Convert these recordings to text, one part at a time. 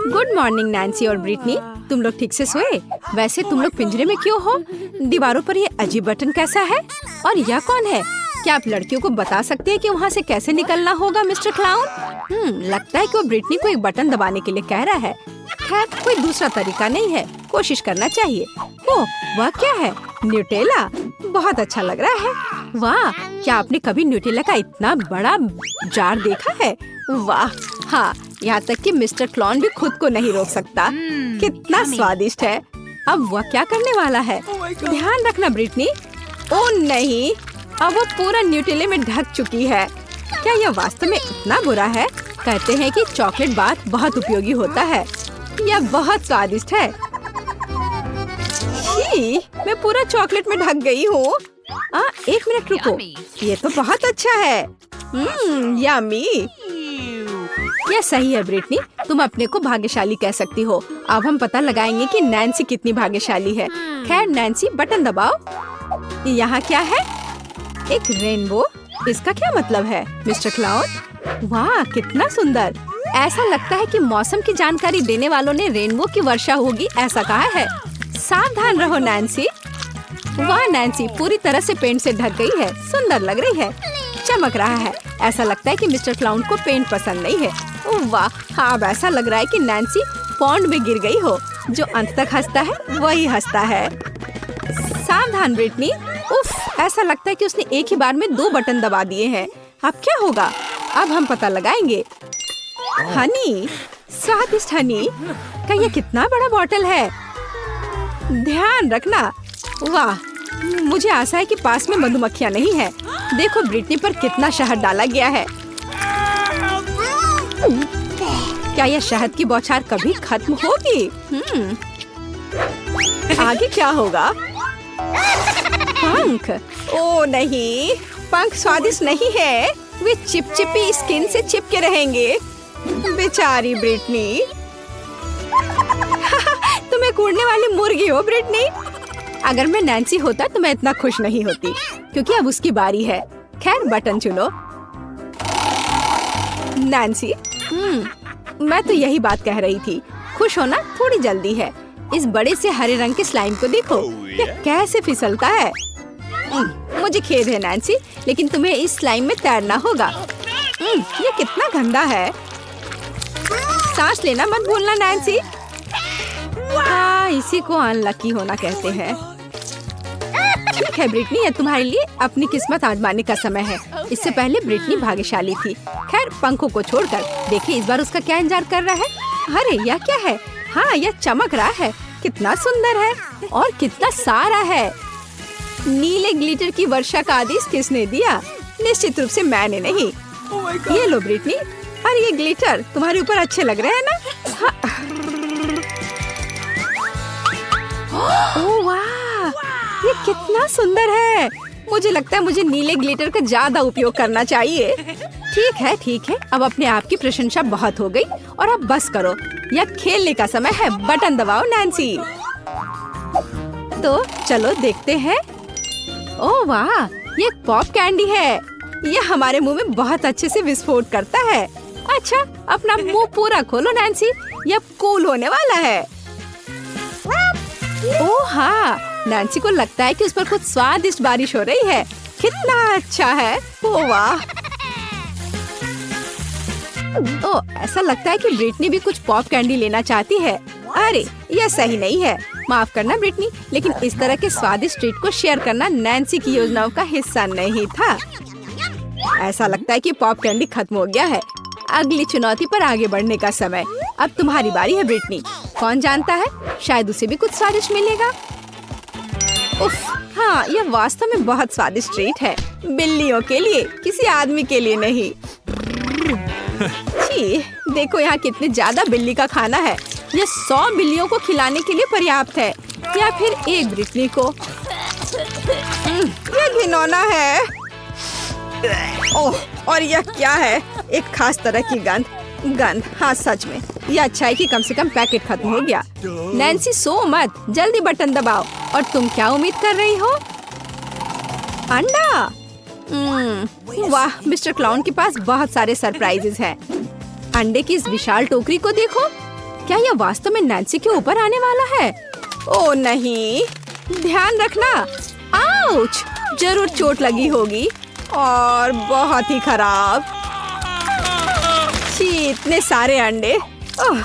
Good morning Nancy और Britney. तुम लोग ठीक से सोए? वैसे तुम लोग पिंजरे में क्यों हो? दीवारों पर ये अजीब बटन कैसा है? और यह कौन है? क्या आप लड़कियों को बता सकते हैं कि वहाँ से कैसे निकलना होगा मिस्टर क्लाउन? लगता है कि वो ब्रिटनी को एक बटन दबाने के लिए कह रहा है। खैर कोई दूसरा तरीका नहीं है, कोशिश करना चाहिए। ओह वह क्या है? न्यूटेला, बहुत अच्छा लग रहा है। वाह, क्या आपने कभी न्यूटेला का इतना बड़ा जार देखा है? वाह हाँ, यहाँ तक कि मिस्टर क्लाउन भी खुद को नहीं रोक सकता। कितना स्वादिष्ट है। अब वह क्या करने वाला है? ध्यान रखना ब्रिटनी। ओह नहीं, अब वो पूरा न्यूटेले में ढक चुकी है। क्या यह वास्तव में इतना बुरा है? कहते हैं कि चॉकलेट बाथ बहुत उपयोगी होता है। यह बहुत स्वादिष्ट है। छी, मैं पूरा चॉकलेट में ढक गई हूँ। एक मिनट रुको, ये तो बहुत अच्छा है। यम्मी। यह सही है ब्रिटनी, तुम अपने को भाग्यशाली कह सकती हो। अब हम पता लगाएंगे कि नैन्सी कितनी भाग्यशाली है। खैर नैन्सी बटन दबाओ। यहाँ क्या है? एक रेनबो। इसका क्या मतलब है मिस्टर क्लाउन? वाह कितना सुंदर। ऐसा लगता है कि मौसम की जानकारी देने वालों ने रेनबो की वर्षा होगी ऐसा कहा है। सावधान रहो नैन्सी। वाह नैन्सी पूरी तरह से पेंट से ढक गई है। सुंदर लग रही है, चमक रहा है। ऐसा लगता है कि मिस्टर क्लाउन को पेंट पसंद नहीं है। वाह हाँ, अब ऐसा लग रहा है कि नैन्सी पॉन्ड में गिर गई हो। जो अंत तक हंसता है वही हंसता है। सावधान ब्रिटनी। उफ, ऐसा लगता है कि उसने एक ही बार में 2 बटन दबा दिए हैं। अब क्या होगा? अब हम पता लगाएंगे। हनी, स्वादिष्ट हनी का ये कितना बड़ा बॉटल है। ध्यान रखना। वाह, मुझे आशा है कि पास में मधुमक्खियाँ नहीं है। देखो ब्रिटनी पर कितना शहद डाला गया है। क्या यह शहद की बौछार कभी खत्म होगी? आगे क्या होगा? पंख। ओ नहीं, पंख स्वादिष्ट नहीं है। वे चिपचिपी स्किन से चिपके रहेंगे। बेचारी ब्रिटनी। तुम एक उड़ने वाली मुर्गी हो ब्रिटनी। अगर मैं नैन्सी होता तो मैं इतना खुश नहीं होती, क्योंकि अब उसकी बारी है। खैर बटन चुनो नैन्सी। मैं तो यही बात कह रही थी। खुश होना थोड़ी जल्दी है। इस बड़े से हरे रंग के स्लाइम को देखो, यह कैसे फिसलता है। मुझे खेद है नैन्सी, लेकिन तुम्हें इस स्लाइम में तैरना होगा। ये कितना गंदा है। सांस लेना मत भूलना नैन्सी। हाँ, इसी को अनलकी होना कहते हैं। ठीक है ब्रिटनी, ये तुम्हारे लिए अपनी किस्मत आजमाने का समय है। इससे पहले ब्रिटनी भाग्यशाली थी। खैर पंखों को छोड़कर देखिए इस बार उसका क्या इंतजार कर रहा है। अरे यह क्या है? हाँ, यह चमक रहा है। कितना सुंदर है और कितना सारा है। नीले ग्लिटर की वर्षा का आदेश किसने दिया? निश्चित रूप से मैंने नहीं। ये लो ब्रिटनी। अरे ये ग्लिटर तुम्हारे ऊपर अच्छे लग रहे हैं ना? हाँ। ओह वाह, ये कितना सुंदर है। मुझे लगता है मुझे नीले ग्लिटर का ज्यादा उपयोग करना चाहिए। ठीक है, अब अपने आप की प्रशंसा बहुत हो गई और अब बस करो। यह खेलने का समय है। बटन दबाओ नैन्सी। तो चलो देखते हैं। ओह वाह, ये पॉप कैंडी है। यह हमारे मुंह में बहुत अच्छे से विस्फोट करता है। अच्छा, अपना मुंह पूरा खोलो नैन्सी, यह कूल होने वाला है। ओह हाँ, नैन्सी को लगता है कि उस पर कुछ स्वादिष्ट बारिश हो रही है। कितना अच्छा है। ओह वाह। ओह, ऐसा लगता है कि ब्रिटनी भी कुछ पॉप कैंडी लेना चाहती है। अरे यह सही नहीं है। माफ करना ब्रिटनी, लेकिन इस तरह के स्वादिष्ट ट्रीट को शेयर करना नैन्सी की योजनाओं का हिस्सा नहीं था। ऐसा लगता है कि पॉप कैंडी खत्म हो गया है। अगली चुनौती पर आगे बढ़ने का समय। अब तुम्हारी बारी है ब्रिटनी। कौन जानता है, शायद उसे भी कुछ स्वादिष्ट मिलेगा। उफ, हाँ, यह वास्तव में बहुत स्वादिष्ट ट्रीट है। बिल्लियों के लिए, किसी आदमी के लिए नहीं। छी, देखो यहाँ कितने ज्यादा बिल्ली का खाना है। यह 100 बिल्लियों को खिलाने के लिए पर्याप्त है, या फिर एक ब्रिटनी को। यह घिनौना है। ओह, और यह क्या है? एक खास तरह की गंध। हाँ सच में, यह अच्छा है कि कम से कम पैकेट खत्म हो गया। नैन्सी सो मत, जल्दी बटन दबाओ। और तुम क्या उम्मीद कर रही हो? अंडा। वाह, मिस्टर क्लाउन के पास बहुत सारे सरप्राइजेस हैं। अंडे की इस विशाल टोकरी को देखो। क्या यह वास्तव में नैन्सी के ऊपर आने वाला है? ओ नहीं, ध्यान रखना। आउच! जरूर चोट लगी होगी और बहुत ही खराब। छी, इतने सारे अंडे। ओह,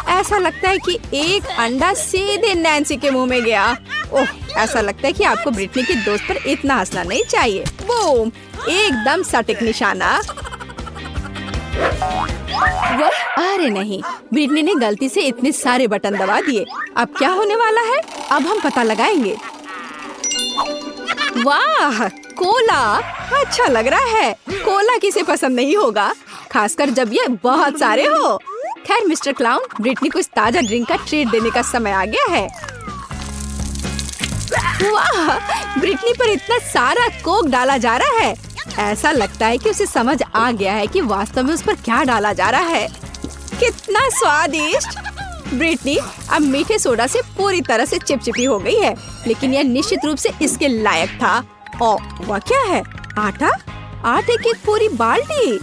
ऐसा लगता है कि एक अंडा सीधे नैन्सी के मुंह में गया। ओह, ऐसा लगता है कि आपको ब्रिटनी के दोस्त पर इतना हंसना नहीं चाहिए। बूम! एकदम सटीक निशाना। अरे नहीं, ब्रिटनी ने गलती से इतने सारे बटन दबा दिए। अब क्या होने वाला है? अब हम पता लगाएंगे। वाह, कोला अच्छा लग रहा है। कोला किसे पसंद नहीं होगा, खासकर जब ये बहुत सारे हो। खैर मिस्टर क्लाउन, ब्रिटनी को इस ताजा ड्रिंक का ट्रीट देने का समय आ गया है। वाह, ब्रिटनी पर इतना सारा कोक डाला जा रहा है। ऐसा लगता है कि उसे समझ आ गया है कि वास्तव में उस पर क्या डाला जा रहा है। कितना स्वादिष्ट! ब्रिटनी अब मीठे सोडा से पूरी तरह से चिपचिपी हो गई है, लेकिन यह निश्चित रूप से इसके लायक था। ओ, वह क्या है? आटा? आटे की पूरी बाल्टी।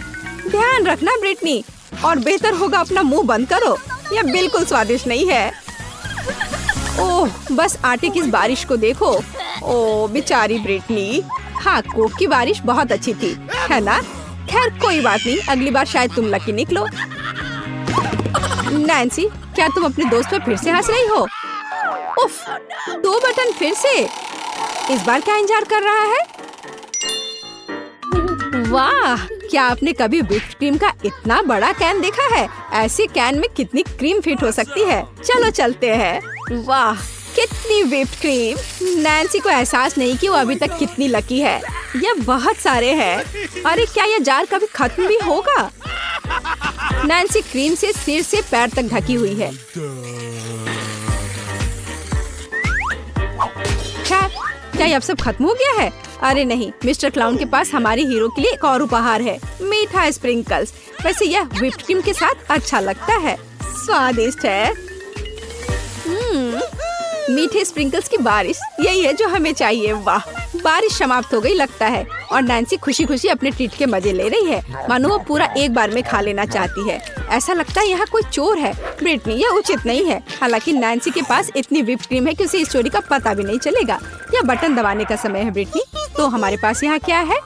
ध्यान रखना ब्रिटनी, और बेहतर होगा अपना मुंह बंद करो। यह बिल्कुल स्वादिष्ट नहीं है। ओह, बस आटे की इस बारिश को देखो। ओह बेचारी ब्रिटनी। हाँ, कोक की बारिश बहुत अच्छी थी, है ना? खैर कोई बात नहीं, अगली बार शायद तुम लकी निकलो। नैन्सी, क्या तुम अपने दोस्त पर फिर से हंस रही हो? उफ, 2 बटन फिर से। इस बार क्या इंतजार कर रहा है? वाह, क्या आपने कभी व्हिप्ड क्रीम का इतना बड़ा कैन देखा है? ऐसे कैन में कितनी क्रीम फिट हो सकती है। चलो चलते हैं। वाह, कितनी व्हिप्ड क्रीम। नैन्सी को एहसास नहीं कि वो अभी तक कितनी लकी है। यह बहुत सारे हैं। अरे क्या यह जार कभी खत्म भी होगा? नैन्सी क्रीम से सिर से पैर तक ढकी हुई है। क्या ये अब सब खत्म हो गया है? अरे नहीं, मिस्टर क्लाउन के पास हमारे हीरो के लिए एक और उपहार है, मीठा स्प्रिंकल्स। वैसे यह व्हिप्ड क्रीम के साथ अच्छा लगता है, स्वादिष्ट है। मीठे स्प्रिंकल्स की बारिश, यही है जो हमें चाहिए। वाह, बारिश समाप्त हो गई लगता है, और नैन्सी खुशी खुशी अपने ट्रीट के मजे ले रही है, मानो वो पूरा एक बार में खा लेना चाहती है। ऐसा लगता है यहाँ कोई चोर है। ब्रिटनी, यह उचित नहीं है। हालांकि नैन्सी के पास इतनी व्हिप्ड क्रीम है कि उसे इस चोरी का पता भी नहीं चलेगा। यह बटन दबाने का समय है ब्रिटनी। तो हमारे पास यहाँ क्या है?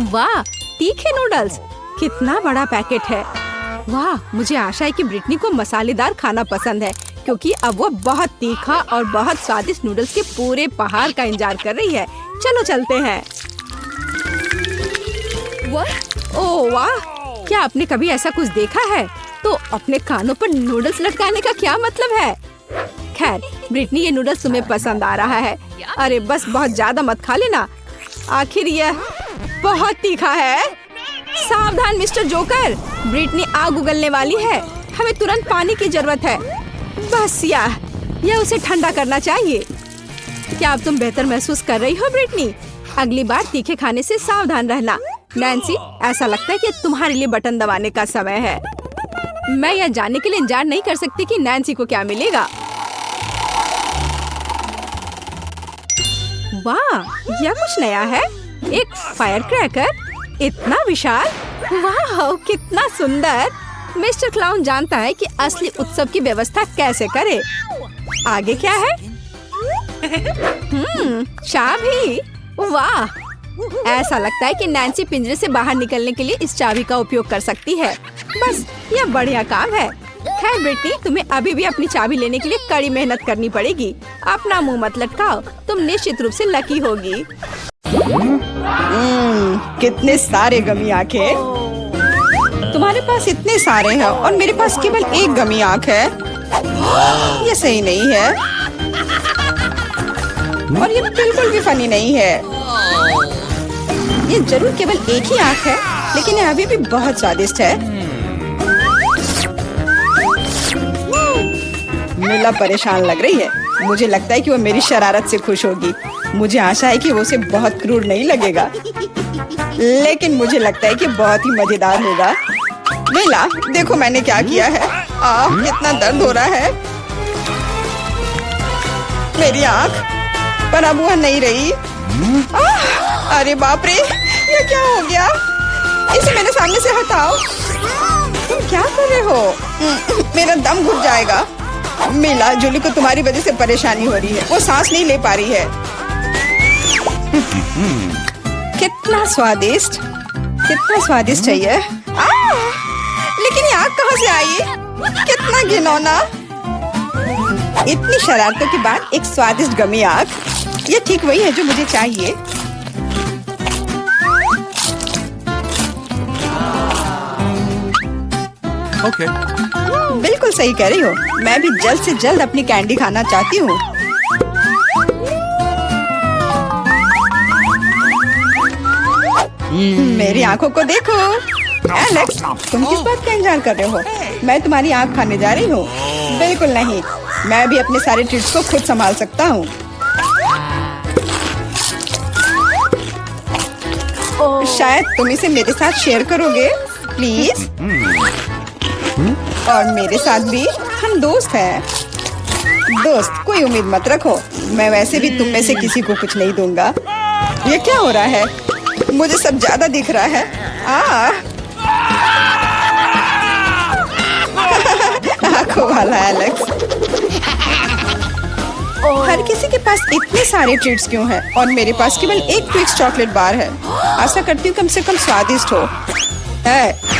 वाह, तीखे नूडल्स। कितना बड़ा पैकेट है। वाह, मुझे आशा है कि ब्रिटनी को मसालेदार खाना पसंद है, क्योंकि अब वो बहुत तीखा और बहुत स्वादिष्ट नूडल्स के पूरे पहाड़ का इंतजार कर रही है। चलो चलते हैं। ओह वाह, क्या आपने कभी ऐसा कुछ देखा है? तो अपने कानों पर नूडल्स लटकाने का क्या मतलब है? खैर ब्रिटनी, ये नूडल्स तुम्हें पसंद आ रहा है। अरे बस बहुत ज्यादा मत खा लेना, आखिर यह बहुत तीखा है। सावधान मिस्टर जोकर, ब्रिटनी आग उगलने वाली है। हमें तुरंत पानी की जरूरत है। बस यह उसे ठंडा करना चाहिए। क्या अब तुम बेहतर महसूस कर रही हो ब्रिटनी? अगली बार तीखे खाने से सावधान रहना। नैन्सी, ऐसा लगता है कि तुम्हारे लिए बटन दबाने का समय है। मैं यह जानने के लिए इंतजार नहीं कर सकती कि नैन्सी को क्या मिलेगा। वाह, यह कुछ नया है। एक फायर क्रैकर, इतना विशाल। वाह, कितना सुंदर। मिस्टर क्लाउन जानता है कि असली उत्सव की व्यवस्था कैसे करे। आगे क्या है? चाबी। वाह, ऐसा लगता है कि नैन्सी पिंजरे से बाहर निकलने के लिए इस चाबी का उपयोग कर सकती है। बस, यह बढ़िया काम है। खैर ब्रिटनी, तुम्हें अभी भी अपनी चाबी लेने के लिए कड़ी मेहनत करनी पड़ेगी। अपना मुंह मत लटकाओ, तुम निश्चित रूप से लकी होगी। कितने सारे गमी आंखें। तुम्हारे पास इतने सारे हैं और मेरे पास केवल एक गमी आंख है। ये सही नहीं है और ये बिल्कुल भी फनी नहीं है। ये जरूर केवल एक ही आंख है, लेकिन ये अभी भी बहुत स्वादिष्ट है। मिला परेशान लग रही है। मुझे लगता है कि वो मेरी शरारत से खुश होगी। मुझे आशा है कि वो उसे बहुत क्रूर नहीं लगेगा, लेकिन मुझे लगता है कि बहुत ही मजेदार होगा। नीला, देखो मैंने क्या किया है। कितना दर्द हो रहा है। मेरी आँख, पर अब वह नहीं रही। अरे बाप रे, ये क्या हो गया? इसे मेरे सामने से हटाओ। तुम क्या कर रहे हो? मेरा दम घुट जाएगा। मिला जूली को तुम्हारी वजह से परेशानी हो रही है, वो सांस नहीं ले पा रही है। कितना स्वादिष्ट, कितना स्वादिष्ट चाहिए। लेकिन ये आग कहाँ से आई? कितना घिनौना। इतनी शरारतों के बाद एक स्वादिष्ट गमी आग, ये ठीक वही है जो मुझे चाहिए। Okay. बिल्कुल सही कह रही हो। मैं भी जल्द से जल्द अपनी कैंडी खाना चाहती हूँ। मेरी आंखों को देखो। एलेक्स, तुम किस बात का इंतजार कर रहे हो? मैं तुम्हारी आंख खाने जा रही हूँ। बिल्कुल नहीं, मैं भी अपने सारे ट्रीट्स को खुद संभाल सकता हूँ। शायद तुम इसे मेरे साथ शेयर करोगे, प्लीज? और मेरे साथ भी, हम दोस्त हैं। दोस्त, कोई उम्मीद मत रखो। मैं वैसे भी तुम में से किसी को कुछ नहीं दूंगा। ये क्या हो रहा है? मुझे सब ज्यादा दिख रहा है। आंखों वाला एलेक्स। हर किसी के पास इतने सारे ट्रीट्स क्यों हैं और मेरे पास केवल एक ट्विक्स चॉकलेट बार है। आशा करती हूँ कम से कम स्वादिष्ट हो।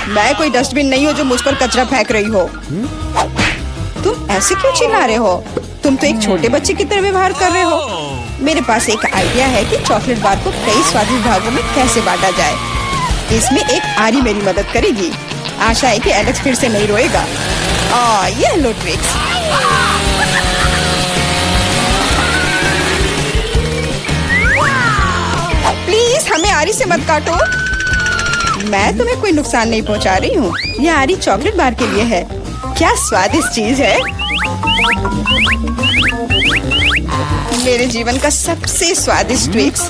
मैं कोई डस्टबिन नहीं हूँ जो मुझ पर कचरा फेंक रही हो। तुम ऐसे क्यों चिल्ला रहे हो? तुम तो एक छोटे बच्चे की तरह व्यवहार कर रहे हो। मेरे पास एक आइडिया है कि चॉकलेट बार को कई स्वादिष्ट भागों में कैसे बांटा जाए। इसमें एक आरी मेरी मदद करेगी। आशा है कि एलेक्स फिर से नहीं रोएगा। ये लो ट्विक्स। प्लीज हमें आरी से मत काटो। मैं तुम्हें कोई नुकसान नहीं पहुंचा रही हूँ। यह आरी चॉकलेट बार के लिए है। क्या स्वादिष्ट चीज है। मेरे जीवन का सबसे स्वादिष्ट ट्विक्स।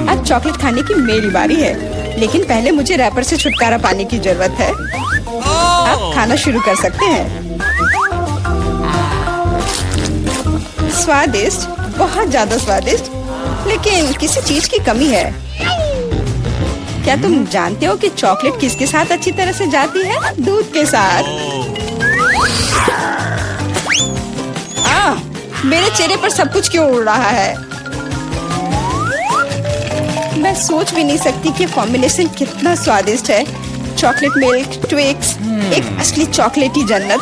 अब चॉकलेट खाने की मेरी बारी है, लेकिन पहले मुझे रैपर से छुटकारा पाने की जरूरत है। अब खाना शुरू कर सकते हैं। स्वादिष्ट, बहुत ज्यादा स्वादिष्ट, लेकिन किसी चीज की कमी है। क्या तुम जानते हो कि चॉकलेट किसके साथ अच्छी तरह से जाती है? दूध के साथ। मेरे चेहरे पर सब कुछ क्यों उड़ रहा है? मैं सोच भी नहीं सकती कि कॉम्बिनेशन कितना स्वादिष्ट है। चॉकलेट मिल्क ट्विक्स, एक असली चॉकलेटी जन्नत।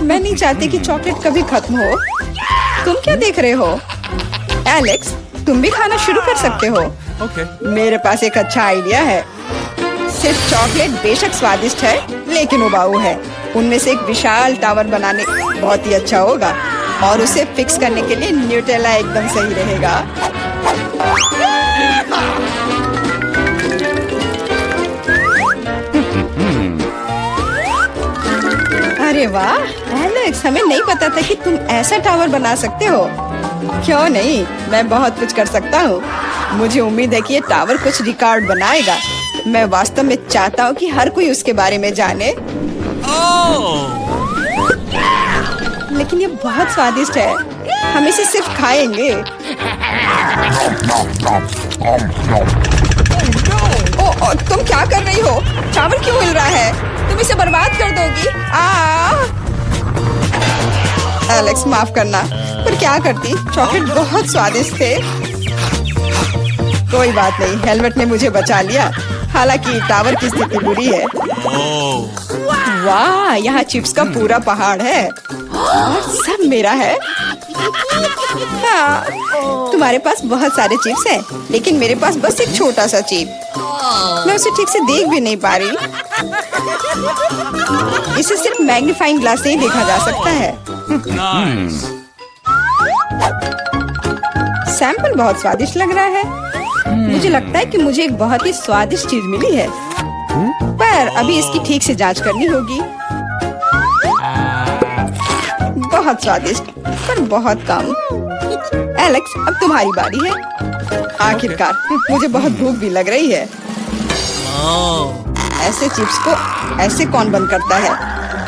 मैं नहीं चाहती कि चॉकलेट कभी खत्म हो। तुम क्या देख रहे हो? एलेक्स, तुम भी खाना शुरू कर सकते हो। Okay. मेरे पास एक अच्छा आइडिया है। सिर्फ चॉकलेट बेशक स्वादिष्ट है, लेकिन उबाऊ है। उनमें से एक विशाल टावर बनाने बहुत ही अच्छा होगा, और उसे फिक्स करने के लिए न्यूटेला एकदम सही रहेगा। अरे वाह एलेक्स, हमें नहीं पता था कि तुम ऐसा टावर बना सकते हो। क्यों नहीं, मैं बहुत कुछ कर सकता हूँ। मुझे उम्मीद है कि ये टावर कुछ रिकॉर्ड बनाएगा। मैं वास्तव में चाहता हूँ कि हर कोई उसके बारे में जाने। लेकिन ये बहुत स्वादिष्ट है, हम इसे सिर्फ खाएंगे। ओ, तुम क्या कर रही हो? टावर क्यों हिल रहा है? तुम इसे बर्बाद कर दोगी। एलेक्स, माफ करना, पर क्या करती? चॉकलेट बहुत स्वादिष्ट थे। कोई बात नहीं, हेलमेट ने मुझे बचा लिया। हालांकि टावर की स्थिति बुरी है। वाह, यहाँ चिप्स का पूरा पहाड़ है और सब मेरा है। हाँ, तुम्हारे पास बहुत सारे चिप्स हैं, लेकिन मेरे पास बस एक छोटा सा चिप। मैं उसे ठीक से देख भी नहीं पा रही। इसे सिर्फ मैग्नीफाइंग ग्लास से ही देखा जा सकता है। सैंपल बहुत स्वादिष्ट लग रहा है। मुझे लगता है कि मुझे एक बहुत ही स्वादिष्ट चीज मिली है, पर अभी इसकी ठीक से जांच करनी होगी। बहुत स्वादिष्ट, पर बहुत कम। एलेक्स, अब तुम्हारी बारी है। आखिरकार, मुझे बहुत भूख भी लग रही है। ऐसे चिप्स को ऐसे कौन बंद करता है?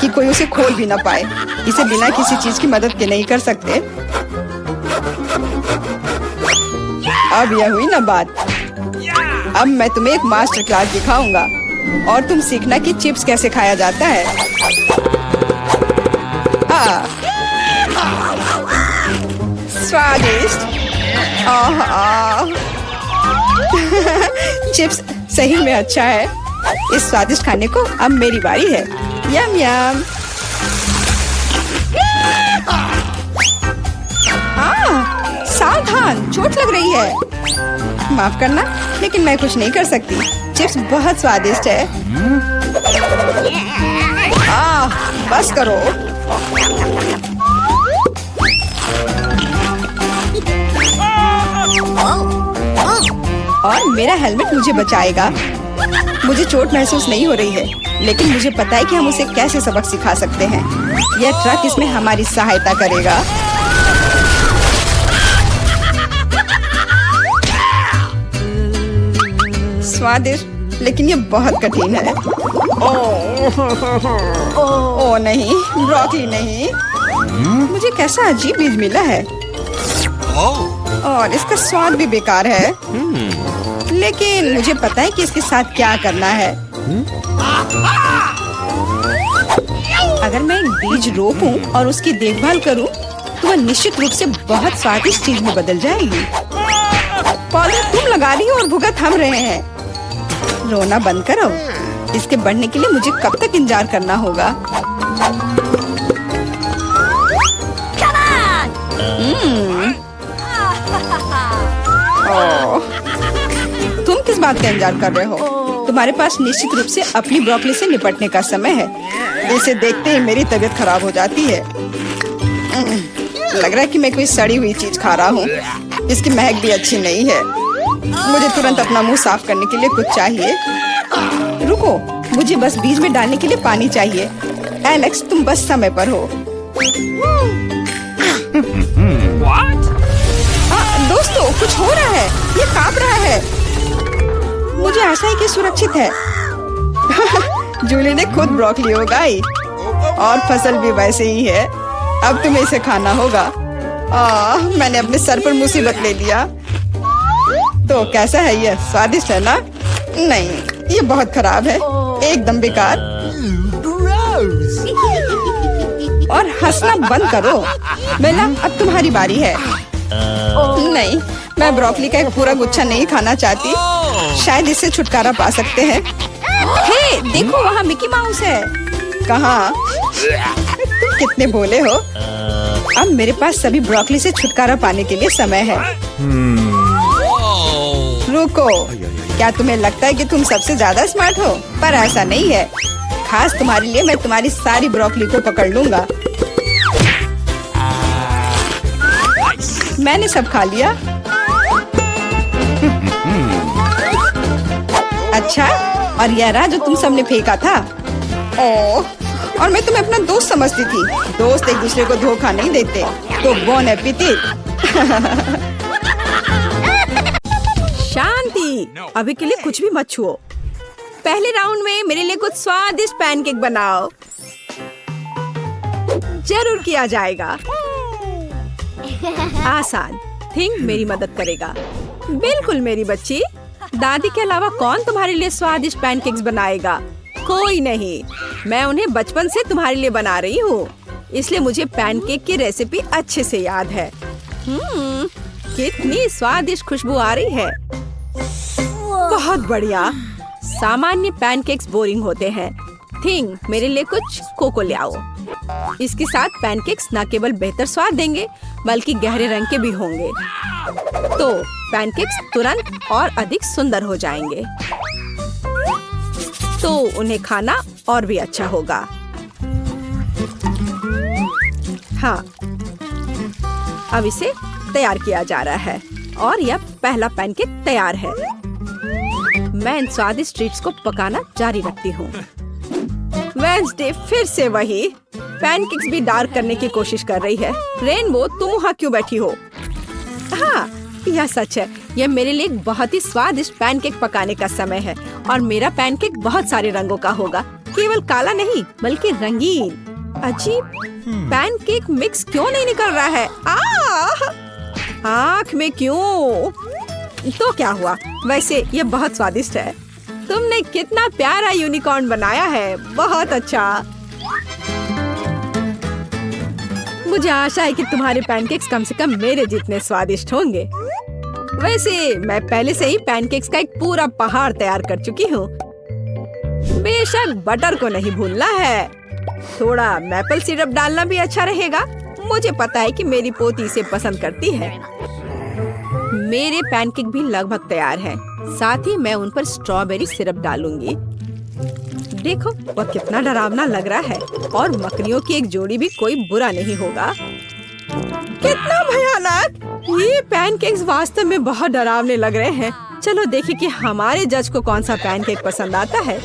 कि कोई उसे खोल भी ना पाए। इसे बिना किसी चीज की मदद के नहीं कर सकते। अब यह हुई ना बात। अब मैं तुम्हें एक मास्टर क्लास दिखाऊंगा और तुम सीखना कि चिप्स कैसे खाया जाता है। स्वादिष्ट। चिप्स सही में अच्छा है। इस स्वादिष्ट खाने को अब मेरी बारी है। यम यम। सावधान, चोट लग रही है। माफ करना, लेकिन मैं कुछ नहीं कर सकती। चिप्स बहुत स्वादिष्ट है। बस करो। और मेरा हेलमेट मुझे बचाएगा। मुझे चोट महसूस नहीं हो रही है, लेकिन मुझे पता है कि हम उसे कैसे सबक सिखा सकते हैं। यह ट्रक इसमें हमारी सहायता करेगा। स्वादिष्ट, लेकिन ये बहुत कठिन है। ओह नहीं, ब्रोकली नहीं। मुझे कैसा अजीब बीज मिला है और इसका स्वाद भी बेकार है। लेकिन मुझे पता है कि इसके साथ क्या करना है। अगर मैं एक बीज रोपूं और उसकी देखभाल करूं, तो वह निश्चित रूप से बहुत स्वादिष्ट चीज में बदल जाएगी। पौधे तुम लगा रही हो और भुगत हम रहे हैं। रोना बंद करो। इसके बढ़ने के लिए मुझे कब तक इंतजार करना होगा? तुम किस बात का इंतजार कर रहे हो? तुम्हारे पास निश्चित रूप से अपनी ब्रोकली से निपटने का समय है। इसे देखते ही मेरी तबीयत खराब हो जाती है। लग रहा है कि मैं कोई सड़ी हुई चीज खा रहा हूँ। इसकी महक भी अच्छी नहीं है। मुझे तुरंत अपना मुंह साफ करने के लिए कुछ चाहिए। रुको, मुझे बस बीज में डालने के लिए पानी चाहिए। एलेक्स, तुम बस समय पर हो। दोस्तों, कुछ हो रहा है। ये कांप रहा है। मुझे आशा है कि सुरक्षित है। जूली ने खुद ब्रोकली उगाई और फसल भी वैसे ही है। अब तुम्हें इसे खाना होगा। मैंने अपने सर पर मुसीबत ले लिया। तो कैसा है ये? स्वादिष्ट है ना? नहीं, ये बहुत खराब है, एकदम बेकार। और हंसना बंद करो। बेला, अब तुम्हारी बारी है। नहीं, मैं ब्रोकली का एक पूरा गुच्छा नहीं खाना चाहती। शायद इससे छुटकारा पा सकते हैं। हे, देखो वहाँ मिकी माउस है। कहाँ? तुम कितने भोले हो। अब मेरे पास सभी ब्रोकली से छुटकारा पाने के लिए समय है। रुको, क्या तुम्हें लगता है कि तुम सबसे ज्यादा स्मार्ट हो? पर ऐसा नहीं है। खास तुम्हारे लिए मैं तुम्हारी सारी ब्रोकली को पकड़ लूंगा। मैंने सब खा लिया। अच्छा, और यह रहा जो तुम सबने फेंका था। ओह, और मैं तुम्हें अपना दोस्त समझती थी। दोस्त एक दूसरे को धोखा नहीं देते। तो बोन एपेटिट। शांति, अभी के लिए कुछ भी मत छुओ। पहले राउंड में मेरे लिए कुछ स्वादिष्ट पैनकेक बनाओ। जरूर किया जाएगा। आसान। थिंक मेरी मदद करेगा। बिल्कुल मेरी बच्ची। दादी के अलावा कौन तुम्हारे लिए स्वादिष्ट पैनकेक्स बनाएगा? कोई नहीं। मैं उन्हें बचपन से तुम्हारे लिए बना रही हूँ, इसलिए मुझे पैनकेक की रेसिपी अच्छे से याद है। कितनी स्वादिष्ट खुशबू आ रही है। बहुत बढ़िया। सामान्य पैनकेक्स बोरिंग होते हैं। थिंक मेरे लिए कुछ कोको ले आओ। इसके साथ पैनकेक्स न केवल बेहतर स्वाद देंगे, बल्कि गहरे रंग के भी होंगे। तो पैनकेक्स तुरंत और अधिक सुंदर हो जाएंगे। तो उन्हें खाना और भी अच्छा होगा। हाँ, अब इसे तैयार किया जा रहा है और यह पहला पैनकेक तैयार है। मैं इन स्वादिष्ट ट्रीट्स को पकाना जारी रखती हूँ। वेडनेसडे फिर से वही। पैनकेक्स भी डार्क करने की कोशिश कर रही है। रेनबो, तुम वहाँ क्यों बैठी हो? हाँ, यह सच है। यह मेरे लिए एक बहुत ही स्वादिष्ट पैनकेक पकाने का समय है और मेरा पैनकेक बहुत सारे रंगों का होगा। केवल काला नहीं बल्कि रंगीन। अजीब, पैनकेक मिक्स क्यों नहीं निकल रहा है? आँख में क्यों? तो क्या हुआ? वैसे ये बहुत स्वादिष्ट है। तुमने कितना प्यारा यूनिकॉर्न बनाया है, बहुत अच्छा। मुझे आशा है कि तुम्हारे पैनकेक्स कम से कम मेरे जितने स्वादिष्ट होंगे। वैसे मैं पहले से ही पैनकेक्स का एक पूरा पहाड़ तैयार कर चुकी हूँ। बेशक बटर को नहीं भूलना है। थोड़ा मैपल सिरप डालना भी अच्छा रहेगा। मुझे पता है कि मेरी पोती इसे पसंद करती है। मेरे पैनकेक भी लगभग तैयार हैं। साथ ही मैं उन पर स्ट्रॉबेरी सिरप डालूंगी। देखो वह कितना डरावना लग रहा है, और मकड़ियों की एक जोड़ी भी कोई बुरा नहीं होगा। कितना भयानक! ये पैनकेक्स वास्तव में बहुत डरावने लग रहे हैं। चलो देखें कि हमारे जज को कौन सा पैनकेक पसंद आता है।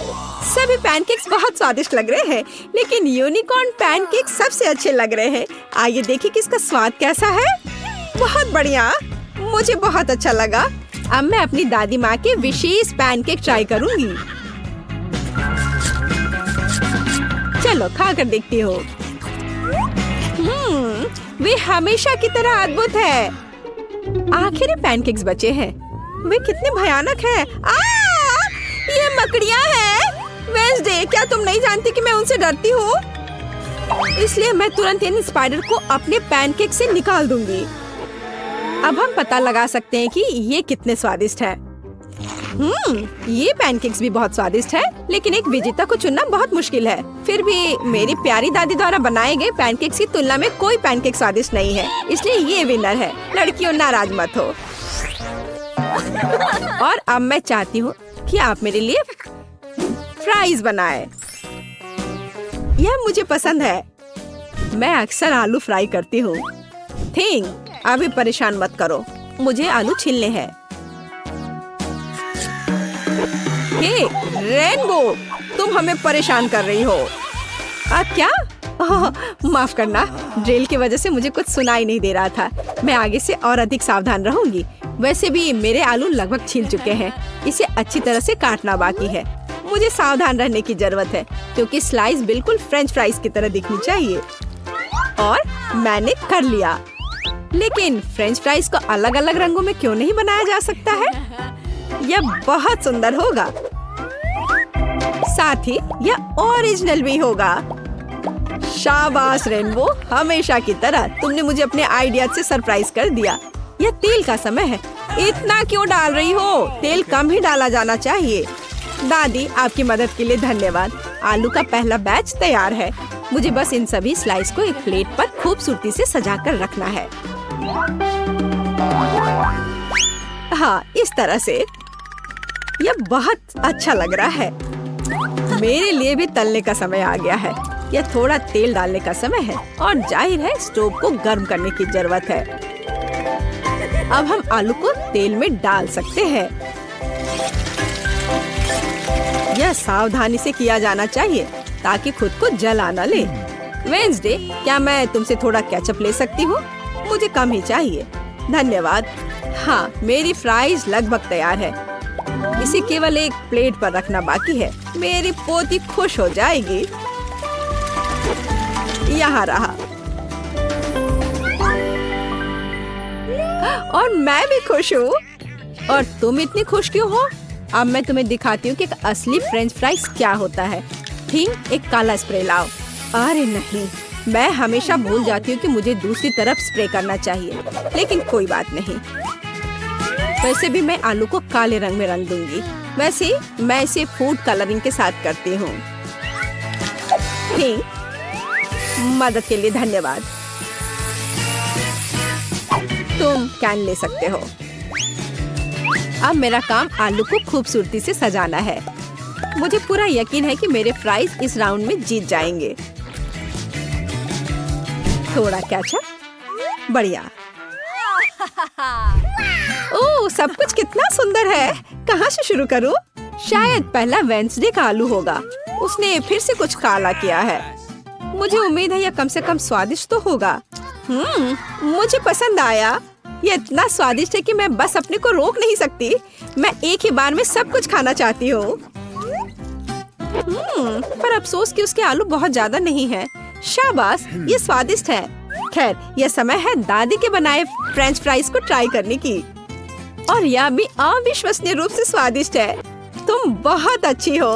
सभी पैनकेक्स बहुत स्वादिष्ट लग रहे हैं, लेकिन यूनिकॉर्न पैनकेक सबसे अच्छे लग रहे हैं। आइए देखें कि इसका स्वाद कैसा है। बहुत बढ़िया, मुझे बहुत अच्छा लगा। अब मैं अपनी दादी माँ के विशेष पैनकेक ट्राई करूंगी। चलो खा कर देखती हो। वे हमेशा की तरह अद्भुत है। आखिर पैनकेक्स बचे हैं। वे कितने भयानक हैं। ये मकड़ियाँ हैं। वेंसडे, क्या तुम नहीं जानती कि मैं उनसे डरती हूँ? इसलिए मैं तुरंत इन स्पाइडर को अपने पैनकेक से निकाल दूंगी। अब हम पता लगा सकते हैं कि ये कितने स्वादिष्ट हैं। ये पैनकेक्स भी बहुत स्वादिष्ट है, लेकिन एक विजेता को चुनना बहुत मुश्किल है। फिर भी मेरी प्यारी दादी द्वारा बनाए गए पैनकेक्स की तुलना में कोई पैनकेक स्वादिष्ट नहीं है, इसलिए ये विनर है। लड़कियों नाराज मत हो। और अब मैं चाहती हूँ कि आप मेरे लिए फ्राइज बनाएं। यह मुझे पसंद है। मैं अक्सर आलू फ्राई करती हूँ। अभी परेशान मत करो, मुझे आलू छीलने हैं। हे रेनबो, तुम हमें परेशान कर रही हो। क्या? माफ करना, ड्रिल की वजह से मुझे कुछ सुनाई नहीं दे रहा था। मैं आगे से और अधिक सावधान रहूंगी। वैसे भी मेरे आलू लगभग छिल चुके हैं। इसे अच्छी तरह से काटना बाकी है। मुझे सावधान रहने की जरूरत है, क्योंकि स्लाइस बिल्कुल फ्रेंच फ्राइज की तरह दिखनी चाहिए। और मैंने कर लिया। लेकिन फ्रेंच फ्राइज को अलग अलग रंगों में क्यों नहीं बनाया जा सकता है? यह बहुत सुंदर होगा। साथ ही यह ओरिजिनल भी होगा। शाबाश रेनबो, हमेशा की तरह तुमने मुझे अपने आइडिया से सरप्राइज कर दिया। यह तेल का समय है। इतना क्यों डाल रही हो? तेल कम ही डाला जाना चाहिए। दादी, आपकी मदद के लिए धन्यवाद। आलू का पहला बैच तैयार है। मुझे बस इन सभी स्लाइस को एक प्लेट पर खूबसूरती से सजाकर रखना है। हाँ, इस तरह से। यह बहुत अच्छा लग रहा है। मेरे लिए भी तलने का समय आ गया है। यह थोड़ा तेल डालने का समय है, और जाहिर है स्टोव को गर्म करने की जरूरत है। अब हम आलू को तेल में डाल सकते हैं। यह सावधानी से किया जाना चाहिए ताकि खुद को जला न ले। वेंसडे, क्या मैं तुमसे थोड़ा केचप ले सकती हूँ? मुझे कम ही चाहिए। धन्यवाद। हाँ, मेरी फ्राइज लगभग तैयार है। इसे केवल एक प्लेट पर रखना बाकी है। मेरी पोती खुश हो जाएगी। यहाँ रहा। और मैं भी खुश हूँ। और तुम इतनी खुश क्यों हो? अब मैं तुम्हें दिखाती हूँ कि एक असली फ्रेंच फ्राइज क्या होता है। ठीक, एक काला स्प्रे लाओ। अरे नहीं, मैं हमेशा भूल जाती हूँ कि मुझे दूसरी तरफ स्प्रे करना चाहिए, लेकिन कोई बात नहीं। वैसे भी मैं आलू को काले रंग में रंग दूंगी। वैसे मैं इसे फूड कलरिंग के साथ करती हूँ। ठीक, मदद के लिए धन्यवाद। तुम कैन ले सकते हो। अब मेरा काम आलू को खूबसूरती से सजाना है। मुझे पूरा यकीन है कि मेरे फ्राइज इस राउंड में जीत जाएंगे। थोड़ा केचप, बढ़िया। ओह, सब कुछ कितना सुंदर है। कहाँ से शुरू करूँ? शायद पहला वेंसडे का आलू होगा। उसने फिर से कुछ काला किया है। मुझे उम्मीद है यह कम से कम स्वादिष्ट तो होगा। मुझे पसंद आया। ये इतना स्वादिष्ट है कि मैं बस अपने को रोक नहीं सकती। मैं एक ही बार में सब कुछ खाना चाहती हूँ। पर अफसोस कि उसके आलू बहुत ज्यादा नहीं है। शाबाश, ये स्वादिष्ट है। खैर, यह समय है दादी के बनाए फ्रेंच फ्राइज को ट्राई करने की। और यह भी अविश्वसनीय रूप से स्वादिष्ट है। तुम बहुत अच्छी हो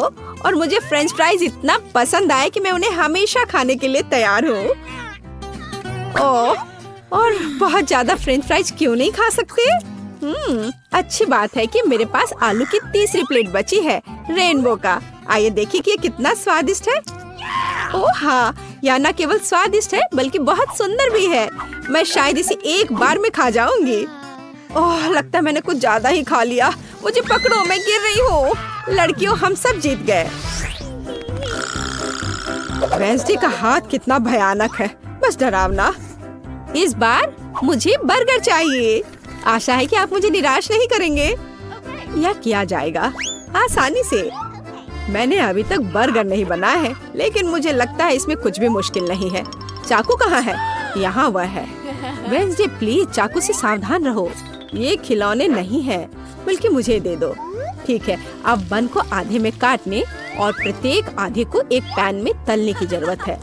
और मुझे फ्रेंच फ्राइज इतना पसंद आए कि मैं उन्हें हमेशा खाने के लिए तैयार हूँ। ओह, और बहुत ज्यादा फ्रेंच फ्राइज क्यों नहीं खा सकते? अच्छी बात है कि मेरे पास आलू की तीसरी प्लेट बची है, रेनबो का। आइए देखिए कि ये कितना स्वादिष्ट है। ओह हाँ, यह न केवल स्वादिष्ट है बल्कि बहुत सुंदर भी है। मैं शायद इसे एक बार में खा जाऊंगी। ओह, लगता है मैंने कुछ ज्यादा ही खा लिया। मुझे पकड़ो, मैं गिर रही हूँ। लड़कियों, हम सब जीत गए। वेंसडे का हाथ कितना भयानक है, बस डरावना। इस बार मुझे बर्गर चाहिए। आशा है कि आप मुझे निराश नहीं करेंगे। यह किया जाएगा आसानी से। मैंने अभी तक बर्गर नहीं बनाया है, लेकिन मुझे लगता है इसमें कुछ भी मुश्किल नहीं है। चाकू कहाँ है? यहाँ वह है। वेंसडे, प्लीज चाकू से सावधान रहो। ये खिलौने नहीं है, बल्कि मुझे दे दो। ठीक है, अब बन को आधे में काटने और प्रत्येक आधे को एक पैन में तलने की जरूरत है।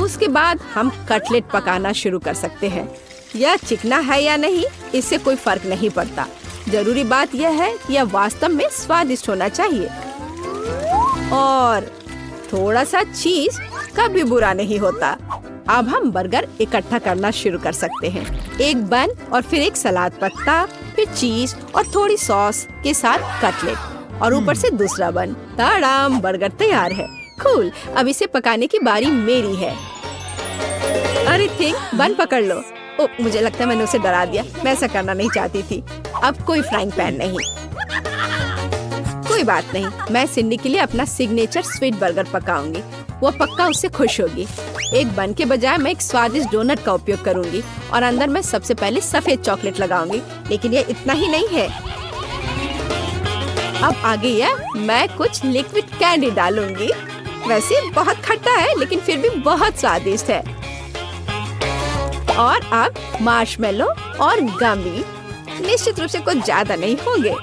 उसके बाद हम कटलेट पकाना शुरू कर सकते हैं। यह चिकना है या नहीं, इससे कोई फर्क नहीं पड़ता। जरूरी बात यह है कि यह वास्तव में स्वादिष्ट होना चाहिए। और थोड़ा सा चीज कभी बुरा नहीं होता। अब हम बर्गर इकट्ठा करना शुरू कर सकते हैं। एक बन और फिर एक सलाद पत्ता, फिर चीज और थोड़ी सॉस के साथ कटलेट और ऊपर से दूसरा बन। ताड़ाम, बर्गर तैयार है। कूल, अब इसे पकाने की बारी मेरी है। अरे थिंक, बन पकड़ लो। ओ, मुझे लगता है मैंने उसे डरा दिया। मैं ऐसा करना नहीं चाहती थी। अब कोई फ्राइंग पैन नहीं। कोई बात नहीं, मैं सिंडी के लिए अपना सिग्नेचर स्वीट बर्गर पकाऊंगी। वो पक्का उससे खुश होगी। एक बन के बजाय मैं एक स्वादिष्ट डोनट का उपयोग करूंगी और अंदर मैं सबसे पहले सफेद चॉकलेट लगाऊंगी। लेकिन ये इतना ही नहीं है। अब आगे यह मैं कुछ लिक्विड कैंडी डालूंगी। वैसे बहुत खट्टा है, लेकिन फिर भी बहुत स्वादिष्ट है। और अब मार्शमेलो और गमी। निश्चित रूप से कुछ ज्यादा नहीं होंगे।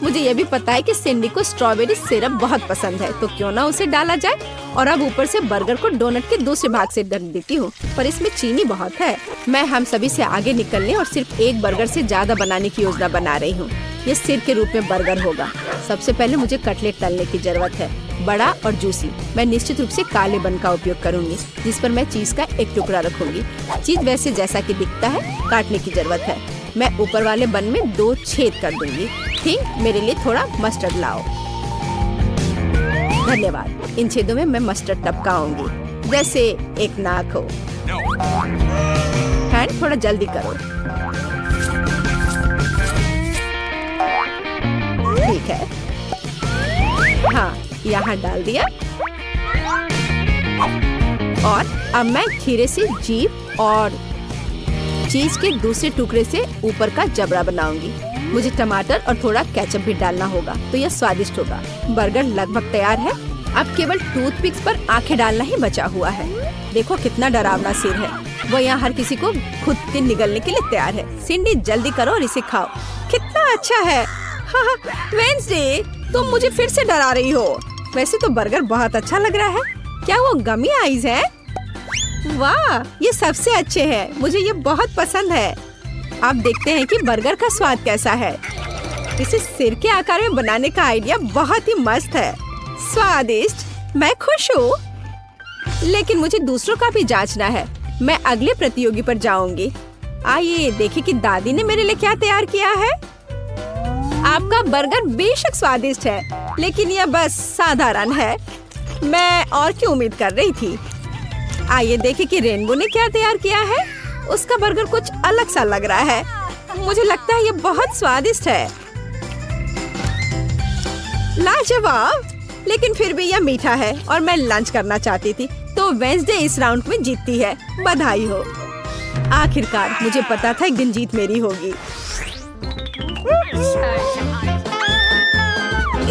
मुझे ये भी पता है कि सिंडी को स्ट्रॉबेरी सिरप बहुत पसंद है, तो क्यों ना उसे डाला जाए। और अब ऊपर से बर्गर को डोनट के दूसरे भाग से ढक देती हूँ, पर इसमें चीनी बहुत है। मैं हम सभी से आगे निकलने और सिर्फ एक बर्गर से ज्यादा बनाने की योजना बना रही हूँ। ये सिर के रूप में बर्गर होगा। सबसे पहले मुझे कटलेट तलने की जरूरत है, बड़ा और जूसी। मैं निश्चित रूप से काले बन का उपयोग करूंगी, जिस पर मैं चीज का एक टुकड़ा रखूंगी। चीज वैसे जैसा कि दिखता है काटने की जरूरत है। मैं ऊपर वाले बन में 2 छेद कर दूंगी। ठीक, मेरे लिए थोड़ा मस्टर्ड लाओ। धन्यवाद। इन छेदों में मैं मस्टर्ड टपकाऊंगी, जैसे एक नाक हो। हैंड, थोड़ा जल्दी करो। ठीक है, हाँ, यहाँ डाल दिया। और अब मैं खीरे से जीभ और चीज के दूसरे टुकड़े से ऊपर का जबड़ा बनाऊंगी। मुझे टमाटर और थोड़ा केचप भी डालना होगा, तो यह स्वादिष्ट होगा। बर्गर लगभग तैयार है। अब केवल टूथपिक्स पर आंखें डालना ही बचा हुआ है। देखो कितना डरावना सिर है। वो यहाँ हर किसी को खुद के निगलने के लिए तैयार है। सिंडी, जल्दी करो और इसे खाओ। कितना अच्छा है। हाँ, वेंसडे, तुम मुझे फिर से डरा रही हो। वैसे तो बर्गर बहुत अच्छा लग रहा है। क्या वो गमी आइज है? वाह, ये सबसे अच्छे हैं। मुझे ये बहुत पसंद है। आप देखते हैं कि बर्गर का स्वाद कैसा है। इसे सिर के आकार में बनाने का आइडिया बहुत ही मस्त है। स्वादिष्ट, मैं खुश हूँ। लेकिन मुझे दूसरों का भी जांचना है। मैं अगले प्रतियोगी पर जाऊंगी। आइए देखें कि दादी ने मेरे लिए क्या तैयार किया है। आपका बर्गर बेशक स्वादिष्ट है, लेकिन यह बस साधारण है। मैं और क्या उम्मीद कर रही थी। आइए देखें कि रेनबो ने क्या तैयार किया है। उसका बर्गर कुछ अलग सा लग रहा है। मुझे लगता है ये बहुत स्वादिष्ट है। लाजवाब, लेकिन फिर भी यह मीठा है और मैं लंच करना चाहती थी, तो वेंसडे इस राउंड में जीतती है। बधाई हो। आखिरकार मुझे पता था एक दिन जीत मेरी होगी।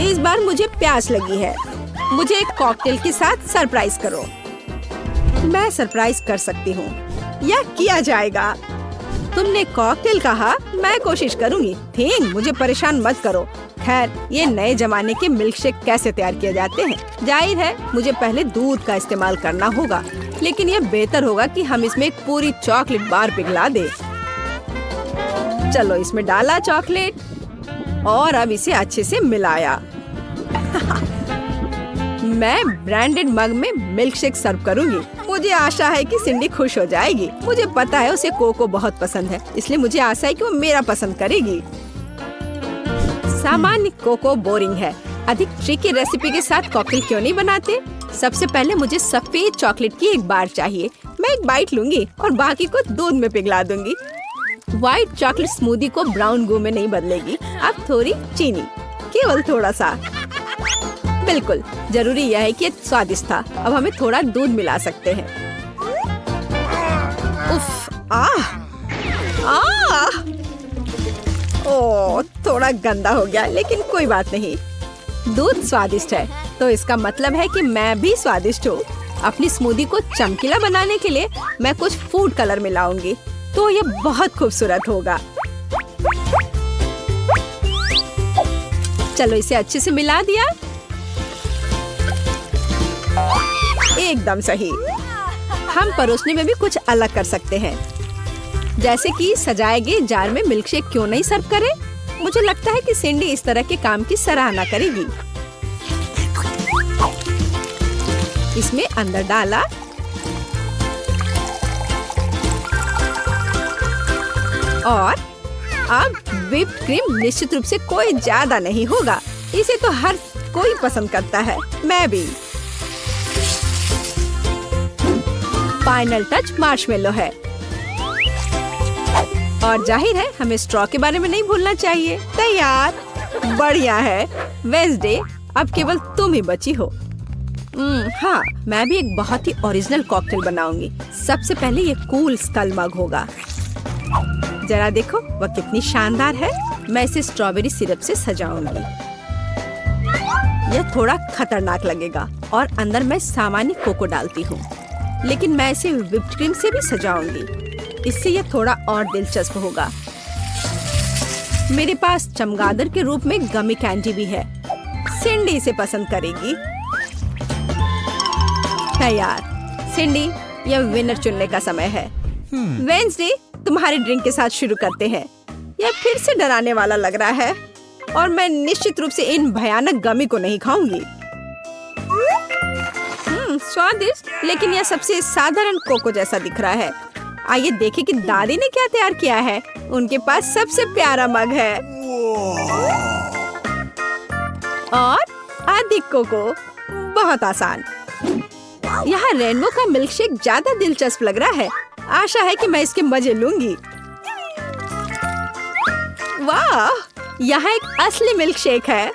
इस बार मुझे प्यास लगी है। मुझे एक कॉकटेल के साथ सरप्राइज करो। मैं सरप्राइज कर सकती हूँ। यह किया जाएगा। तुमने कॉकटेल कहा, मैं कोशिश करूँगी। थिंक, मुझे परेशान मत करो। खैर, ये नए जमाने के मिल्क शेक कैसे तैयार किए जाते हैं? जाहिर है मुझे पहले दूध का इस्तेमाल करना होगा, लेकिन ये बेहतर होगा कि हम इसमें एक पूरी चॉकलेट बार पिघला दें। चलो, इसमें डाला चॉकलेट और अब इसे अच्छे से मिलाया। मैं ब्रांडेड मग में मिल्क शेक सर्व करूंगी। मुझे आशा है कि सिंडी खुश हो जाएगी। मुझे पता है उसे कोको बहुत पसंद है, इसलिए मुझे आशा है कि वो मेरा पसंद करेगी। सामान्य कोको बोरिंग है। अधिक ट्रिकी रेसिपी के साथ कॉकटेल क्यों नहीं बनाते? सबसे पहले मुझे सफेद चॉकलेट की एक बार चाहिए। मैं एक बाइट लूंगी और बाकी को दूध में पिघला दूंगी। व्हाइट चॉकलेट स्मूदी को ब्राउन गू में नहीं बदलेगी। अब थोड़ी चीनी, केवल थोड़ा सा। बिल्कुल, जरूरी यह है कि ये स्वादिष्ट था। अब हमें थोड़ा दूध मिला सकते हैं। उफ, ओह, थोड़ा गंदा हो गया, लेकिन कोई बात नहीं। दूध स्वादिष्ट है, तो इसका मतलब है कि मैं भी स्वादिष्ट हूँ। अपनी स्मूदी को चमकीला बनाने के लिए मैं कुछ फूड कलर मिलाऊंगी, तो ये बहुत खूबसूरत होगा। चलो, इसे अच्छे से मिला दिया। एकदम सही। हम परोसने में भी कुछ अलग कर सकते हैं, जैसे कि सजाए गए जार में मिल्क शेक क्यों नहीं सर्व करें? मुझे लगता है कि सिंडी इस तरह के काम की सराहना करेगी। इसमें अंदर डाला और अब व्हिप्ड क्रीम निश्चित रूप से कोई ज्यादा नहीं होगा। इसे तो हर कोई पसंद करता है, मैं भी। फाइनल टच मार्शमेलो है और जाहिर है हमें स्ट्रॉ के बारे में नहीं भूलना चाहिए। तैयार, बढ़िया है। वेडनेसडे, अब केवल तुम ही बची हो। हाँ, मैं भी एक बहुत ही ओरिजिनल कॉकटेल बनाऊंगी। सबसे पहले ये कूल स्कल मग होगा। जरा देखो वह कितनी शानदार है। मैं इसे स्ट्रॉबेरी सिरप से सजाऊंगी। यह थोड़ा खतरनाक लगेगा और अंदर मैं सामान्य कोको डालती हूँ, लेकिन मैं इसे व्हिप्ड क्रीम से भी सजाऊंगी। इससे यह थोड़ा और दिलचस्प होगा। मेरे पास चमगादड़ के रूप में गमी कैंडी भी है। सिंडी इसे पसंद करेगी। तैयार। सिंडी, यह विनर चुनने का समय है। वेडनेसडे, तुम्हारे ड्रिंक के साथ शुरू करते हैं। यह फिर से डराने वाला लग रहा है और मैं निश्चित रूप से इन भयानक गमी को नहीं खाऊंगी। स्वादिष्ट, लेकिन यह सबसे साधारण कोको जैसा दिख रहा है। आइए देखें कि दादी ने क्या तैयार किया है। उनके पास सबसे प्यारा मग है और अधिक कोको। बहुत आसान। यहाँ रेनबो का मिल्क शेक ज्यादा दिलचस्प लग रहा है। आशा है कि मैं इसके मजे लूंगी। वाह, यहाँ एक असली मिल्क शेक है।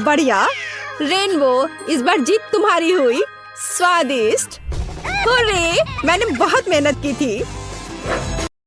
बढ़िया। रेनबो, इस बार जीत तुम्हारी हुई। स्वादिष्ट। हुर्रे, मैंने बहुत मेहनत की थी।